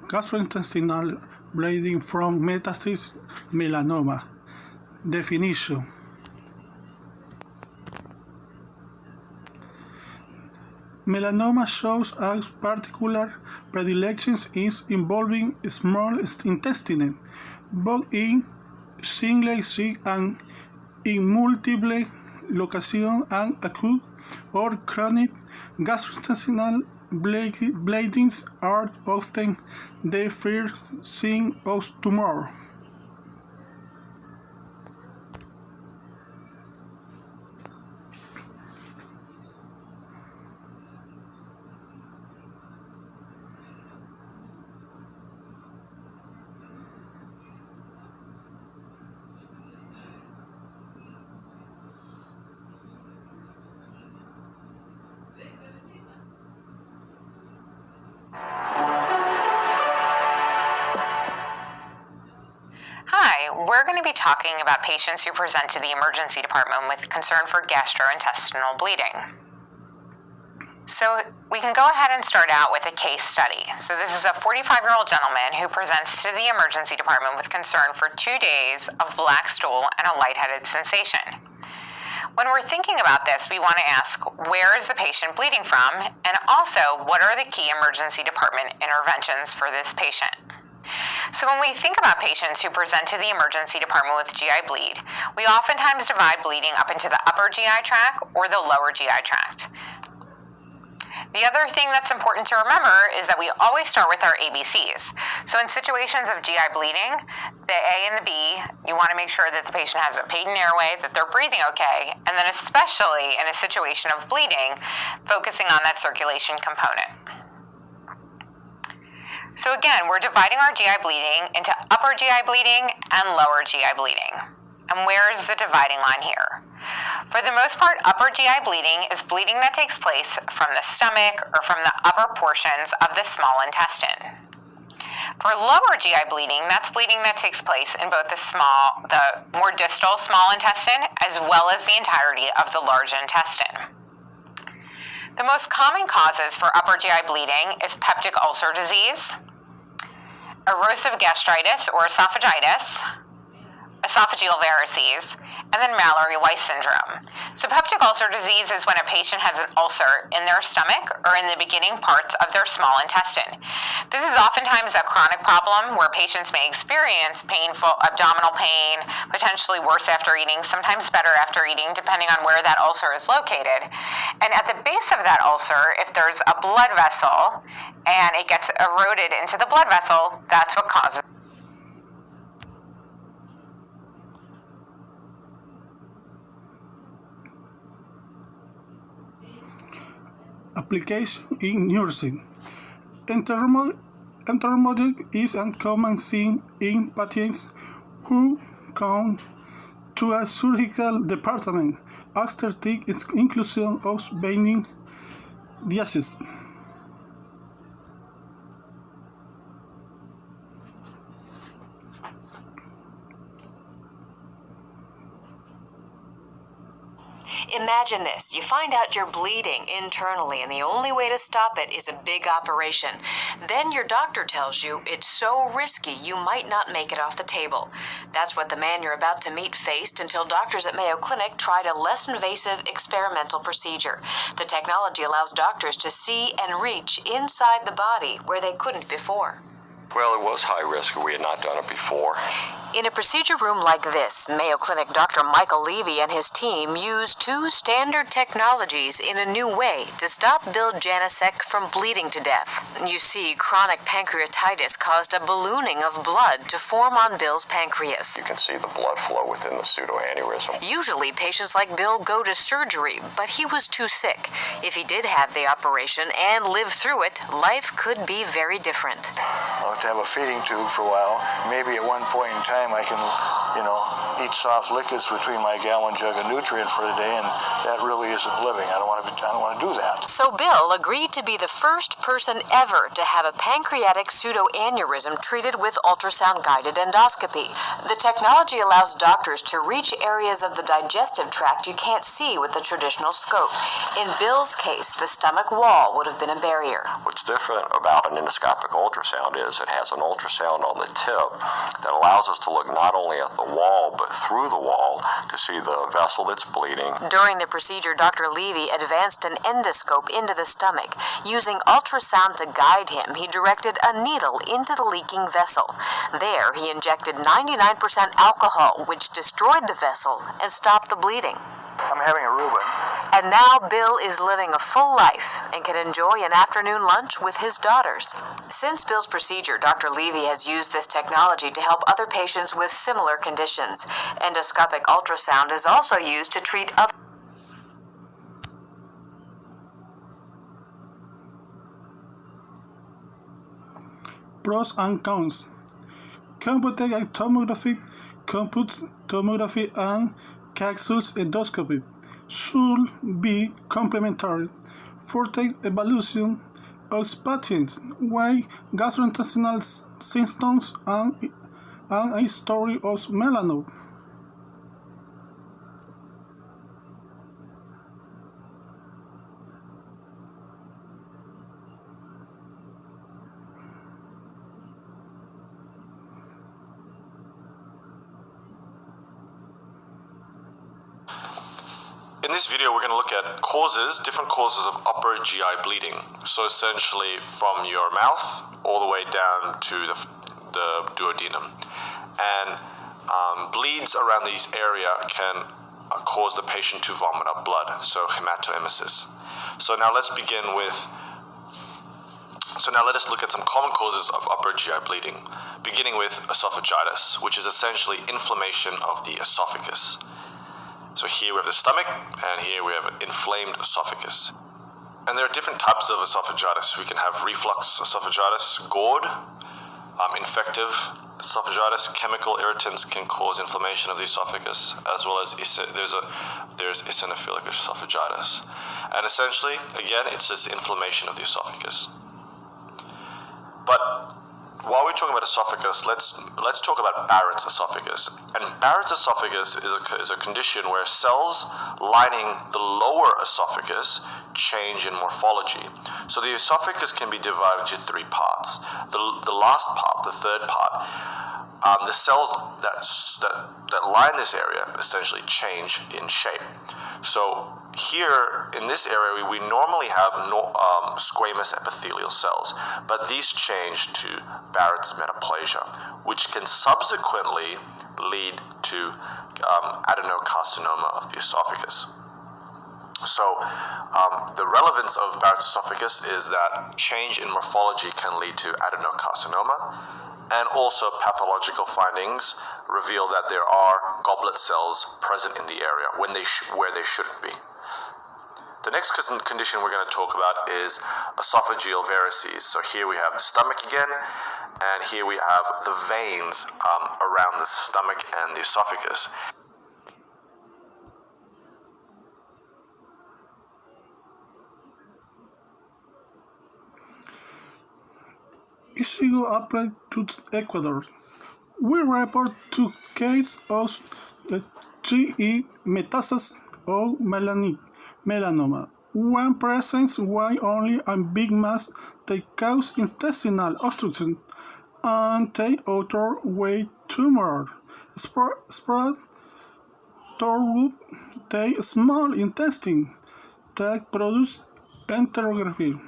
gastrointestinal bleeding from metastatic melanoma. Definition. Melanoma shows a particular predilection is involving small intestine, both in single site and in multiple locations, and acute or chronic gastrointestinal bleedings are often the first sign of tumor. We're going to be talking about patients who present to the emergency department with concern for gastrointestinal bleeding. So we can go ahead and start out with a case study. So this is a 45-year-old gentleman who presents to the emergency department with concern for 2 days of black stool and a lightheaded sensation. When we're thinking about this, we want to ask, where is the patient bleeding from? And also, what are the key emergency department interventions for this patient? So when we think about patients who present to the emergency department with GI bleed, we oftentimes divide bleeding up into the upper GI tract or the lower GI tract. The other thing that's important to remember is that we always start with our ABCs. So in situations of GI bleeding, the A and the B, you want to make sure that the patient has a patent airway, that they're breathing okay, and then especially in a situation of bleeding, focusing on that circulation component. So again, we're dividing our GI bleeding into upper GI bleeding and lower GI bleeding. And where is the dividing line here? For the most part, upper GI bleeding is bleeding that takes place from the stomach or from the upper portions of the small intestine. For lower GI bleeding, that's bleeding that takes place in both the more distal small intestine as well as the entirety of the large intestine. The most common causes for upper GI bleeding is peptic ulcer disease, erosive gastritis or esophagitis, esophageal varices, and then Mallory-Weiss syndrome. So peptic ulcer disease is when a patient has an ulcer in their stomach or in the beginning parts of their small intestine. This is oftentimes a chronic problem where patients may experience painful abdominal pain, potentially worse after eating, sometimes better after eating, depending on where that ulcer is located. And at the base of that ulcer, if there's a blood vessel and it gets eroded into the blood vessel, that's what causes Application in nursing. Enteromology is a common thing in patients who come to a surgical department after the inclusion of benign diseases. Imagine this. You find out you're bleeding internally, and the only way to stop it is a big operation. Then your doctor tells you it's so risky you might not make it off the table. That's what the man you're about to meet faced until doctors at Mayo Clinic tried a less invasive experimental procedure. The technology allows doctors to see and reach inside the body where they couldn't before. Well, it was high risk. We had not done it before. In a procedure room like this, Mayo Clinic Dr. Michael Levy and his team used two standard technologies in a new way to stop Bill Janicek from bleeding to death. You see, chronic pancreatitis caused a ballooning of blood to form on Bill's pancreas. You can see the blood flow within the pseudoaneurysm. Usually, patients like Bill go to surgery, but he was too sick. If he did have the operation and live through it, life could be very different. I'll have to have a feeding tube for a while. Maybe at one point in time I can eat soft liquids between my gallon jug of nutrient for the day, and that really isn't living. I don't want to do that. So Bill agreed to be the first person ever to have a pancreatic pseudoaneurysm treated with ultrasound-guided endoscopy. The technology allows doctors to reach areas of the digestive tract you can't see with the traditional scope. In Bill's case, the stomach wall would have been a barrier. What's different about an endoscopic ultrasound is it has an ultrasound on the tip that allows us to look not only at the wall but through the wall to see the vessel that's bleeding. During the procedure, Dr. Levy advanced an endoscope into the stomach. Using ultrasound to guide him, he directed a needle into the leaking vessel. There, he injected 99% alcohol, which destroyed the vessel and stopped the bleeding. I'm having a Reuben. And now Bill is living a full life and can enjoy an afternoon lunch with his daughters. Since Bill's procedure, Dr. Levy has used this technology to help other patients with similar conditions. Endoscopic ultrasound is also used to treat other Pros and cons. Computed tomography, and capsule endoscopy should be complementary for the evaluation of patients with gastrointestinal symptoms and a history of melanoma. In this video, we're going to look at different causes of upper GI bleeding. So essentially from your mouth all the way down to the duodenum. And bleeds around this area can cause the patient to vomit up blood, so hematoemesis. So now let us look at some common causes of upper GI bleeding, beginning with esophagitis, which is essentially inflammation of the esophagus. So here we have the stomach, and here we have an inflamed esophagus. And there are different types of esophagitis. We can have reflux esophagitis, GORD, infective esophagitis. Chemical irritants can cause inflammation of the esophagus, as well as there's eosinophilic esophagitis. And essentially, again, it's just inflammation of the esophagus. But while we're talking about esophagus, let's talk about Barrett's esophagus. And Barrett's esophagus is a condition where cells lining the lower esophagus change in morphology. So the esophagus can be divided into three parts. The last part, the third part, the cells that line this area essentially change in shape. So here in this area, we normally have squamous epithelial cells, but these change to Barrett's metaplasia, which can subsequently lead to adenocarcinoma of the esophagus. So the relevance of Barrett's esophagus is that change in morphology can lead to adenocarcinoma, and also pathological findings reveal that there are goblet cells present in the area where they shouldn't be. The next condition we're going to talk about is esophageal varices. So here we have the stomach again, and here we have the veins around the stomach and the esophagus. Issue applied to Ecuador. We report 2 cases of GE metastasis or melanoma. One presents why only a big mass they cause intestinal obstruction, and the other way tumor spread through the small intestine that produce enterography.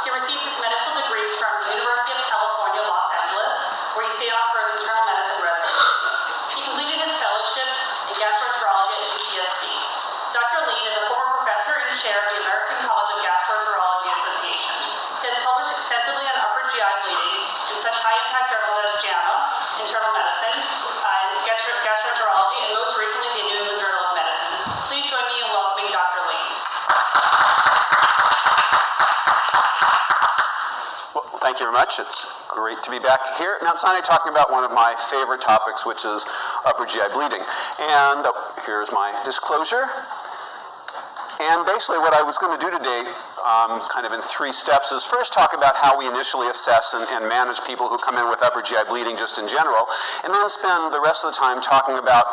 He received his medical degrees from the University of California, Los Angeles, where he gastroenterology and most recently the New England Journal of Medicine. Please join me in welcoming Dr. Lane. Well, thank you very much. It's great to be back here at Mount Sinai talking about one of my favorite topics, which is upper GI bleeding. And here's my disclosure. And basically what I was going to do today, kind of in 3 steps, is first talk about how we initially assess and manage people who come in with upper GI bleeding just in general, and then spend the rest of the time talking about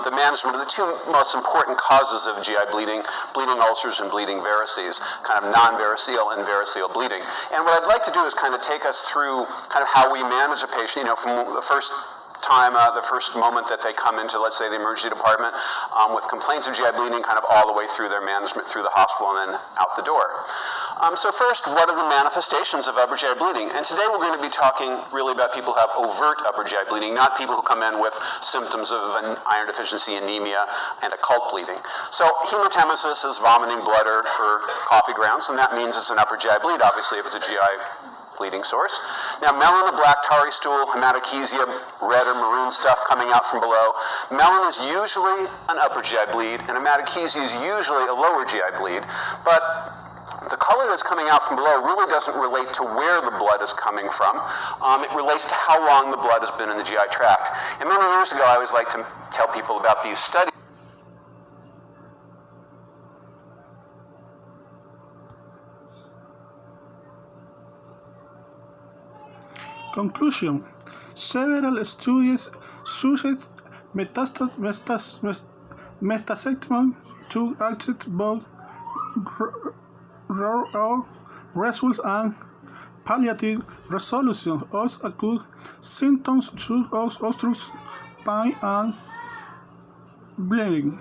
the management of the 2 most important causes of GI bleeding, bleeding ulcers and bleeding varices, kind of non-variceal and variceal bleeding. And what I'd like to do is kind of take us through kind of how we manage a patient, from the first time, the first moment that they come into, let's say, the emergency department with complaints of GI bleeding, kind of all the way through their management through the hospital and then out the door. So first, what are the manifestations of upper GI bleeding? And today we're going to be talking really about people who have overt upper GI bleeding, not people who come in with symptoms of an iron deficiency anemia and occult bleeding. So hematemesis is vomiting blood or coffee grounds, and that means it's an upper GI bleed, obviously, if it's a GI bleeding source. Now, melon, a black tarry stool, hematochezia, red or maroon stuff coming out from below. Melon is usually an upper GI bleed, and hematochezia is usually a lower GI bleed, but the color that's coming out from below really doesn't relate to where the blood is coming from. It relates to how long the blood has been in the GI tract. And many years ago, I always like to tell people about these studies. Conclusion. Several studies suggest metastasectomy to achieve both raw results and palliative resolution of acute symptoms such as ulcers, pain, and bleeding.